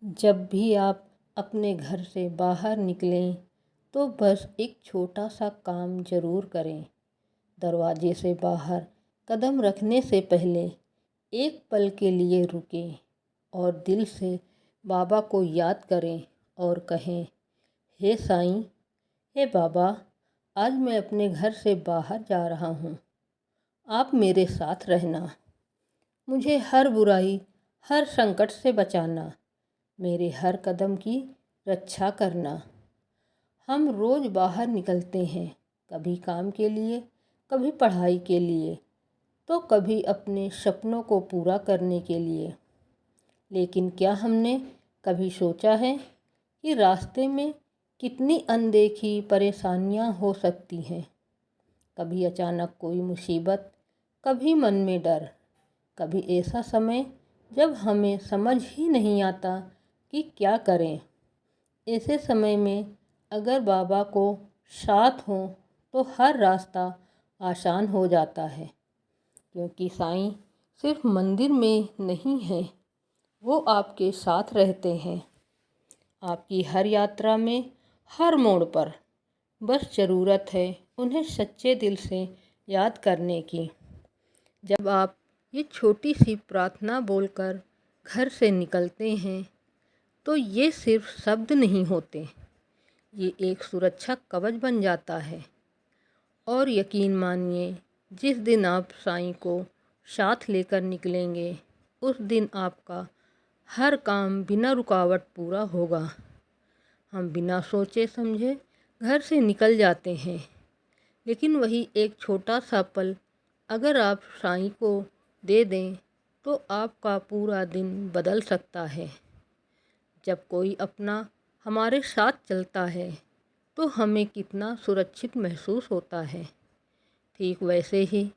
जब भी आप अपने घर से बाहर निकलें तो बस एक छोटा सा काम ज़रूर करें। दरवाजे से बाहर कदम रखने से पहले एक पल के लिए रुकें और दिल से बाबा को याद करें और कहें, हे साईं, हे बाबा, आज मैं अपने घर से बाहर जा रहा हूँ। आप मेरे साथ रहना, मुझे हर बुराई, हर संकट से बचाना, मेरे हर कदम की रक्षा करना। हम रोज़ बाहर निकलते हैं, कभी काम के लिए, कभी पढ़ाई के लिए, तो कभी अपने सपनों को पूरा करने के लिए। लेकिन क्या हमने कभी सोचा है कि रास्ते में कितनी अनदेखी परेशानियां हो सकती हैं। कभी अचानक कोई मुसीबत, कभी मन में डर, कभी ऐसा समय जब हमें समझ ही नहीं आता कि क्या करें। ऐसे समय में अगर बाबा को साथ हो तो हर रास्ता आसान हो जाता है, क्योंकि साईं सिर्फ मंदिर में नहीं है, वो आपके साथ रहते हैं, आपकी हर यात्रा में, हर मोड़ पर। बस ज़रूरत है उन्हें सच्चे दिल से याद करने की। जब आप ये छोटी सी प्रार्थना बोलकर घर से निकलते हैं तो ये सिर्फ शब्द नहीं होते, ये एक सुरक्षा कवच बन जाता है। और यकीन मानिए, जिस दिन आप साईं को साथ लेकर निकलेंगे उस दिन आपका हर काम बिना रुकावट पूरा होगा। हम बिना सोचे समझे घर से निकल जाते हैं, लेकिन वही एक छोटा सा पल अगर आप साईं को दे दें तो आपका पूरा दिन बदल सकता है। जब कोई अपना हमारे साथ चलता है तो हमें कितना सुरक्षित महसूस होता है। ठीक वैसे ही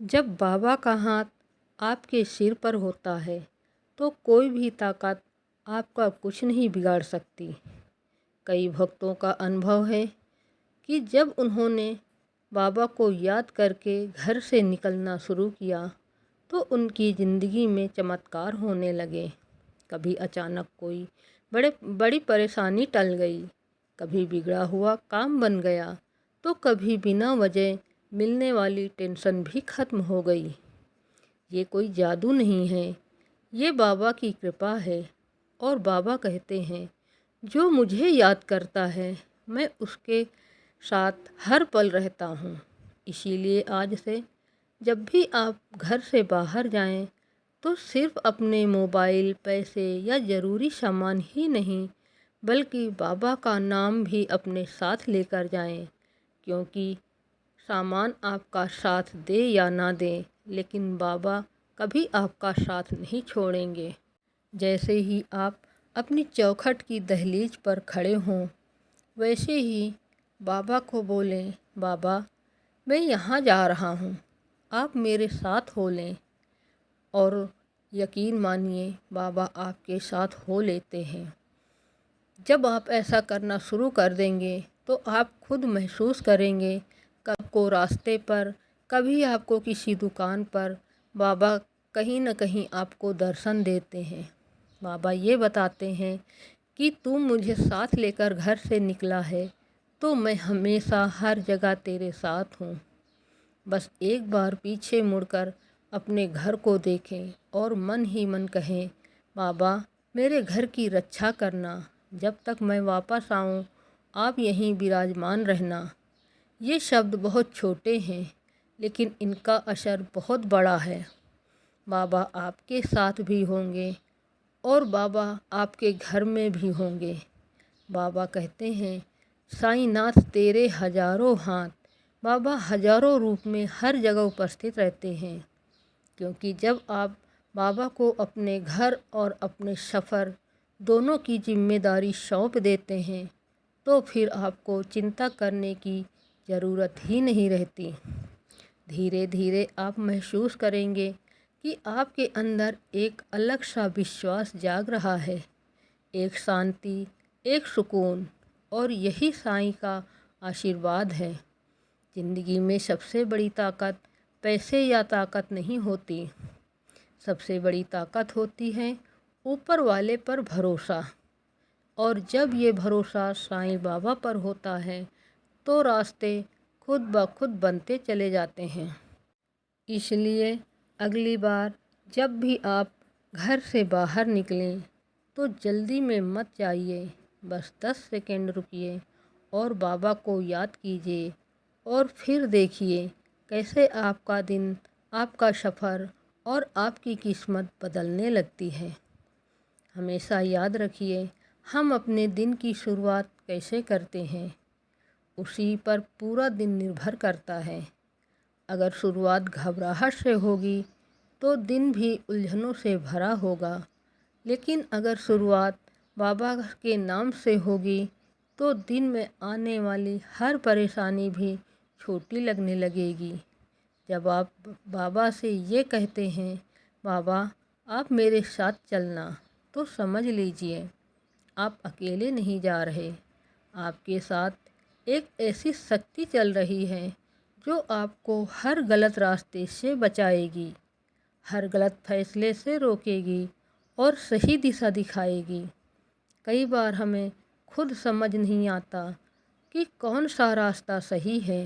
जब बाबा का हाथ आपके सिर पर होता है तो कोई भी ताकत आपका कुछ नहीं बिगाड़ सकती। कई भक्तों का अनुभव है कि जब उन्होंने बाबा को याद करके घर से निकलना शुरू किया तो उनकी ज़िंदगी में चमत्कार होने लगे। कभी अचानक कोई बड़ी परेशानी टल गई, कभी बिगड़ा हुआ काम बन गया, तो कभी बिना वजह मिलने वाली टेंशन भी खत्म हो गई। ये कोई जादू नहीं है, ये बाबा की कृपा है। और बाबा कहते हैं, जो मुझे याद करता है मैं उसके साथ हर पल रहता हूँ। इसीलिए आज से जब भी आप घर से बाहर जाएं तो सिर्फ अपने मोबाइल, पैसे या ज़रूरी सामान ही नहीं, बल्कि बाबा का नाम भी अपने साथ लेकर जाएं, क्योंकि सामान आपका साथ दे या ना दे, लेकिन बाबा कभी आपका साथ नहीं छोड़ेंगे। जैसे ही आप अपनी चौखट की दहलीज पर खड़े हों, वैसे ही बाबा को बोलें, बाबा, मैं यहाँ जा रहा हूँ, आप मेरे साथ हो लें। और यकीन मानिए, बाबा आपके साथ हो लेते हैं। जब आप ऐसा करना शुरू कर देंगे तो आप खुद महसूस करेंगे, कब को रास्ते पर, कभी आपको किसी दुकान पर, बाबा कहीं न कहीं आपको दर्शन देते हैं। बाबा ये बताते हैं कि तू मुझे साथ लेकर घर से निकला है तो मैं हमेशा हर जगह तेरे साथ हूँ। बस एक बार पीछे मुड़कर अपने घर को देखें और मन ही मन कहें, बाबा, मेरे घर की रक्षा करना, जब तक मैं वापस आऊँ आप यहीं विराजमान रहना। ये शब्द बहुत छोटे हैं, लेकिन इनका असर बहुत बड़ा है। बाबा आपके साथ भी होंगे और बाबा आपके घर में भी होंगे। बाबा कहते हैं, साईंनाथ तेरे हजारों हाथ। बाबा हजारों रूप में हर जगह उपस्थित रहते हैं, क्योंकि जब आप बाबा को अपने घर और अपने सफ़र दोनों की जिम्मेदारी सौंप देते हैं तो फिर आपको चिंता करने की ज़रूरत ही नहीं रहती। धीरे धीरे आप महसूस करेंगे कि आपके अंदर एक अलग सा विश्वास जाग रहा है, एक शांति, एक सुकून। और यही साईं का आशीर्वाद है। ज़िंदगी में सबसे बड़ी ताकत पैसे या ताकत नहीं होती, सबसे बड़ी ताकत होती है ऊपर वाले पर भरोसा। और जब ये भरोसा साईं बाबा पर होता है तो रास्ते खुद ब खुद बनते चले जाते हैं। इसलिए अगली बार जब भी आप घर से बाहर निकलें तो जल्दी में मत जाइए, बस 10 सेकंड रुकिए और बाबा को याद कीजिए और फिर देखिए कैसे आपका दिन, आपका सफ़र और आपकी किस्मत बदलने लगती है। हमेशा याद रखिए, हम अपने दिन की शुरुआत कैसे करते हैं उसी पर पूरा दिन निर्भर करता है। अगर शुरुआत घबराहट से होगी तो दिन भी उलझनों से भरा होगा, लेकिन अगर शुरुआत बाबा के नाम से होगी तो दिन में आने वाली हर परेशानी भी छोटी लगने लगेगी। जब आप बाबा से ये कहते हैं, बाबा आप मेरे साथ चलना, तो समझ लीजिए आप अकेले नहीं जा रहे। आपके साथ एक ऐसी शक्ति चल रही है जो आपको हर गलत रास्ते से बचाएगी, हर गलत फैसले से रोकेगी और सही दिशा दिखाएगी। कई बार हमें खुद समझ नहीं आता कि कौन सा रास्ता सही है,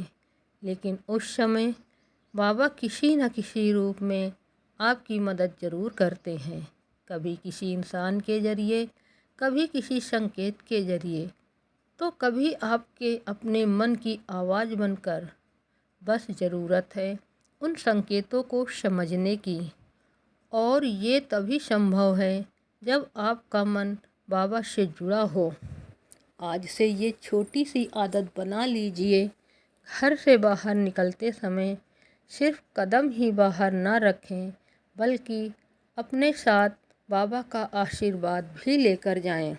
लेकिन उस समय बाबा किसी न किसी रूप में आपकी मदद ज़रूर करते हैं। कभी किसी इंसान के ज़रिए, कभी किसी संकेत के ज़रिए, तो कभी आपके अपने मन की आवाज़ बनकर। बस ज़रूरत है उन संकेतों को समझने की, और ये तभी संभव है जब आपका मन बाबा से जुड़ा हो। आज से ये छोटी सी आदत बना लीजिए, घर से बाहर निकलते समय सिर्फ कदम ही बाहर ना रखें, बल्कि अपने साथ बाबा का आशीर्वाद भी लेकर जाएं,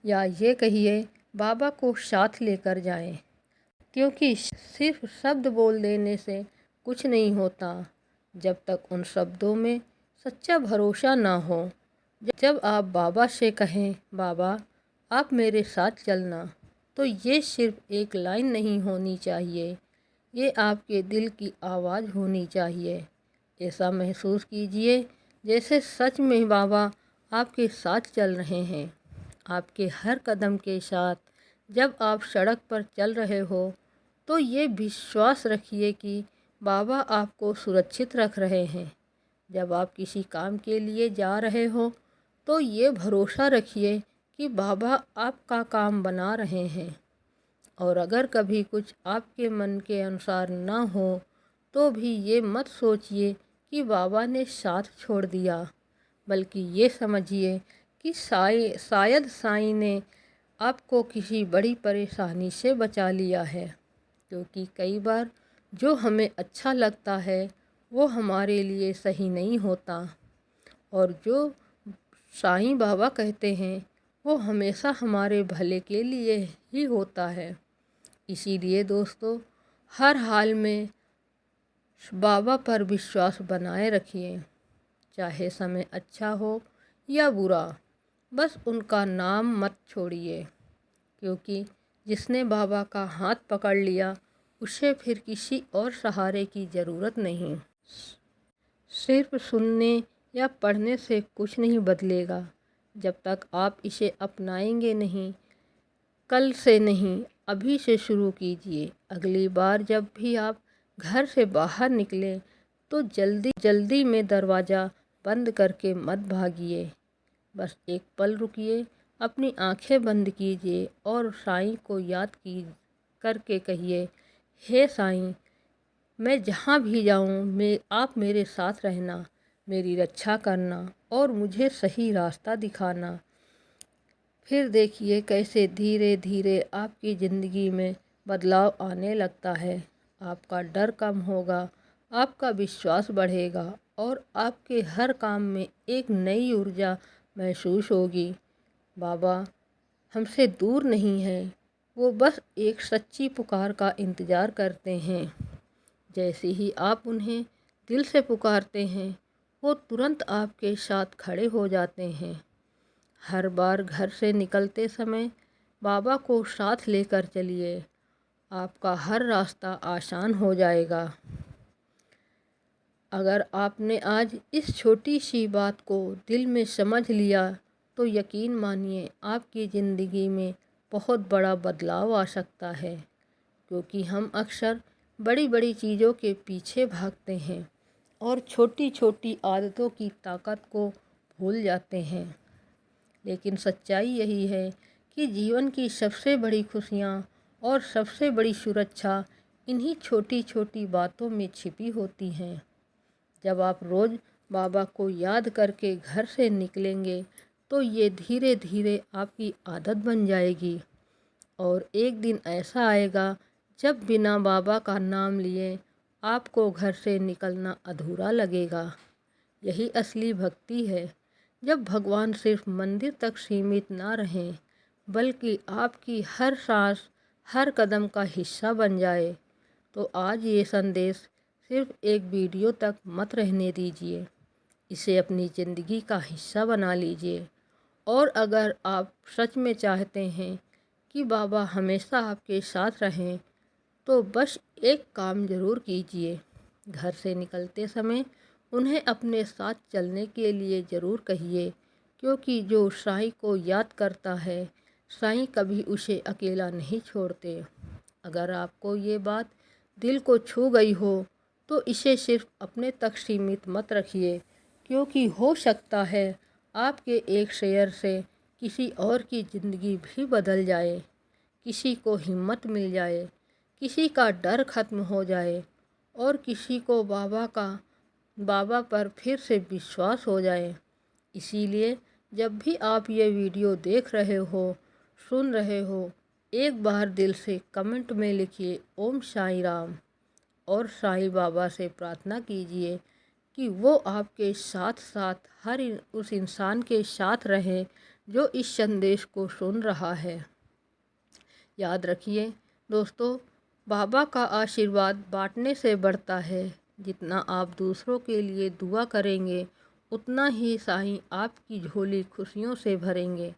या ये कहिए बाबा को साथ लेकर जाएं। क्योंकि सिर्फ शब्द बोल देने से कुछ नहीं होता जब तक उन शब्दों में सच्चा भरोसा ना हो। जब आप बाबा से कहें, बाबा आप मेरे साथ चलना, तो ये सिर्फ एक लाइन नहीं होनी चाहिए, ये आपके दिल की आवाज़ होनी चाहिए। ऐसा महसूस कीजिए जैसे सच में बाबा आपके साथ चल रहे हैं, आपके हर कदम के साथ। जब आप सड़क पर चल रहे हो तो ये विश्वास रखिए कि बाबा आपको सुरक्षित रख रहे हैं। जब आप किसी काम के लिए जा रहे हो तो ये भरोसा रखिए कि बाबा आपका काम बना रहे हैं। और अगर कभी कुछ आपके मन के अनुसार ना हो तो भी ये मत सोचिए कि बाबा ने साथ छोड़ दिया, बल्कि ये समझिए कि शायद साईं ने आपको किसी बड़ी परेशानी से बचा लिया है। क्योंकि कई बार जो हमें अच्छा लगता है वो हमारे लिए सही नहीं होता, और जो साईं बाबा कहते हैं वो हमेशा हमारे भले के लिए ही होता है। इसीलिए दोस्तों, हर हाल में बाबा पर विश्वास बनाए रखिए, चाहे समय अच्छा हो या बुरा। बस उनका नाम मत छोड़िए, क्योंकि जिसने बाबा का हाथ पकड़ लिया उसे फिर किसी और सहारे की ज़रूरत नहीं। सिर्फ सुनने या पढ़ने से कुछ नहीं बदलेगा जब तक आप इसे अपनाएंगे नहीं। कल से नहीं, अभी से शुरू कीजिए। अगली बार जब भी आप घर से बाहर निकलें तो जल्दी जल्दी में दरवाज़ा बंद करके मत भागिए। बस एक पल रुकिए, अपनी आंखें बंद कीजिए और साईं को याद करके कहिए, हे साईं, मैं जहाँ भी जाऊँ आप मेरे साथ रहना, मेरी रक्षा करना और मुझे सही रास्ता दिखाना। फिर देखिए कैसे धीरे धीरे आपकी ज़िंदगी में बदलाव आने लगता है। आपका डर कम होगा, आपका विश्वास बढ़ेगा और आपके हर काम में एक नई ऊर्जा महसूस होगी। बाबा हमसे दूर नहीं है, वो बस एक सच्ची पुकार का इंतज़ार करते हैं। जैसे ही आप उन्हें दिल से पुकारते हैं, वो तुरंत आपके साथ खड़े हो जाते हैं। हर बार घर से निकलते समय बाबा को साथ लेकर चलिए, आपका हर रास्ता आसान हो जाएगा। अगर आपने आज इस छोटी सी बात को दिल में समझ लिया तो यकीन मानिए आपकी ज़िंदगी में बहुत बड़ा बदलाव आ सकता है। क्योंकि हम अक्सर बड़ी बड़ी चीज़ों के पीछे भागते हैं और छोटी छोटी आदतों की ताकत को भूल जाते हैं। लेकिन सच्चाई यही है कि जीवन की सबसे बड़ी खुशियाँ और सबसे बड़ी सुरक्षा इन्हीं छोटी छोटी बातों में छिपी होती हैं। जब आप रोज़ बाबा को याद करके घर से निकलेंगे तो ये धीरे धीरे आपकी आदत बन जाएगी और एक दिन ऐसा आएगा जब बिना बाबा का नाम लिए आपको घर से निकलना अधूरा लगेगा। यही असली भक्ति है, जब भगवान सिर्फ मंदिर तक सीमित ना रहें बल्कि आपकी हर सांस हर कदम का हिस्सा बन जाए। तो आज ये संदेश सिर्फ एक वीडियो तक मत रहने दीजिए, इसे अपनी ज़िंदगी का हिस्सा बना लीजिए। और अगर आप सच में चाहते हैं कि बाबा हमेशा आपके साथ रहें तो बस एक काम ज़रूर कीजिए। घर से निकलते समय उन्हें अपने साथ चलने के लिए ज़रूर कहिए, क्योंकि जो साईं को याद करता है साईं कभी उसे अकेला नहीं छोड़ते। अगर आपको ये बात दिल को छू गई हो तो इसे सिर्फ अपने तक सीमित मत रखिए, क्योंकि हो सकता है आपके एक शेयर से किसी और की ज़िंदगी भी बदल जाए, किसी को हिम्मत मिल जाए, किसी का डर खत्म हो जाए और किसी को बाबा पर फिर से विश्वास हो जाए। इसीलिए जब भी आप ये वीडियो देख रहे हो, सुन रहे हो, एक बार दिल से कमेंट में लिखिए ओम साईं राम और साईं बाबा से प्रार्थना कीजिए कि वो आपके साथ साथ उस इंसान के साथ रहें जो इस संदेश को सुन रहा है। याद रखिए दोस्तों, बाबा का आशीर्वाद बांटने से बढ़ता है। जितना आप दूसरों के लिए दुआ करेंगे उतना ही साईं आपकी झोली खुशियों से भरेंगे।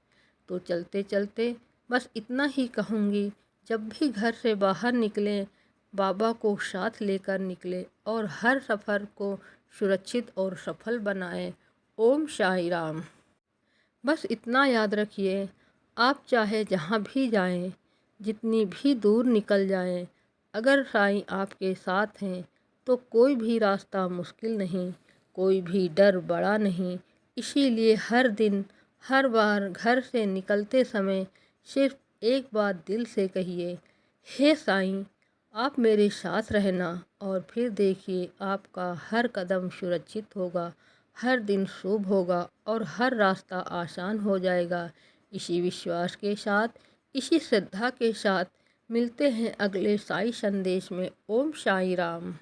तो चलते चलते बस इतना ही कहूँगी, जब भी घर से बाहर निकलें बाबा को साथ लेकर निकले और हर सफ़र को सुरक्षित और सफल बनाएं। ओम साईं राम। बस इतना याद रखिए, आप चाहे जहाँ भी जाएं, जितनी भी दूर निकल जाएं, अगर साईं आपके साथ हैं तो कोई भी रास्ता मुश्किल नहीं, कोई भी डर बड़ा नहीं। इसीलिए हर दिन हर बार घर से निकलते समय सिर्फ एक बात दिल से कहिए, हे साईं आप मेरे साथ रहना। और फिर देखिए आपका हर कदम सुरक्षित होगा, हर दिन शुभ होगा और हर रास्ता आसान हो जाएगा। इसी विश्वास के साथ, इसी श्रद्धा के साथ मिलते हैं अगले साईं संदेश में। ओम साईं राम।